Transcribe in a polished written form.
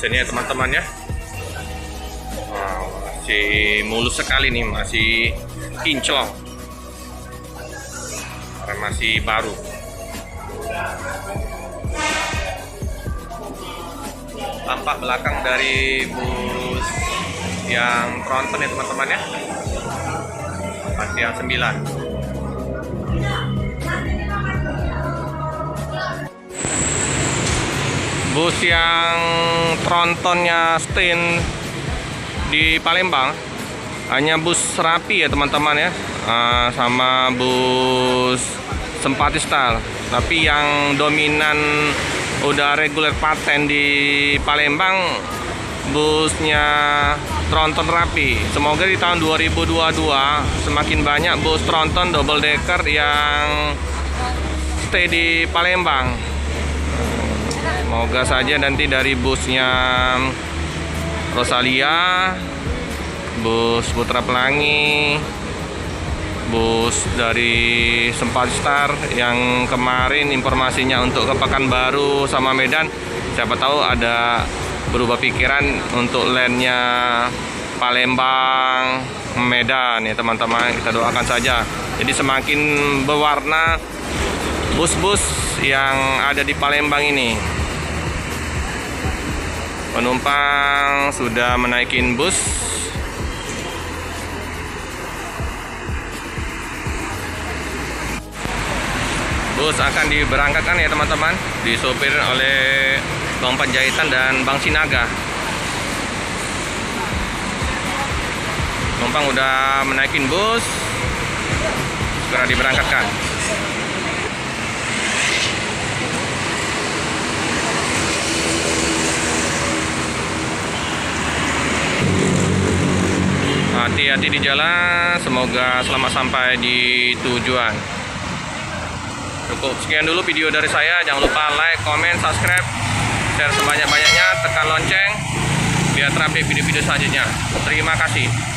Mesinnya teman-teman ya, masih mulus sekali nih, masih kinclong karena masih baru. Tampak belakang dari bus yang tronton ya teman-teman ya, masih yang 9. Bus yang trontonnya stand di Palembang hanya bus Rapi ya teman-teman ya, sama bus Sempati Style. Tapi yang dominan udah reguler paten di Palembang busnya tronton Rapi. Semoga di tahun 2022 semakin banyak bus tronton double decker yang stay di Palembang. Semoga saja nanti dari busnya Rosalia, bus Putra Pelangi, bus dari Sempat Star yang kemarin informasinya untuk ke Pekanbaru sama Medan, siapa tahu ada berubah pikiran untuk landnya Palembang Medan ya teman-teman. Kita doakan saja. Jadi semakin berwarna bus-bus yang ada di Palembang ini. Penumpang sudah menaikin bus. Bus akan diberangkatkan ya teman-teman, disopir oleh Bang Panjaitan dan Bang Sinaga. Penumpang udah menaikin bus, segera diberangkatkan. Hati-hati di jalan, semoga selamat sampai di tujuan. Cukup sekian dulu video dari saya. Jangan lupa like, comment, subscribe, share sebanyak-banyaknya, tekan lonceng biar terupdate video-video selanjutnya. Terima kasih.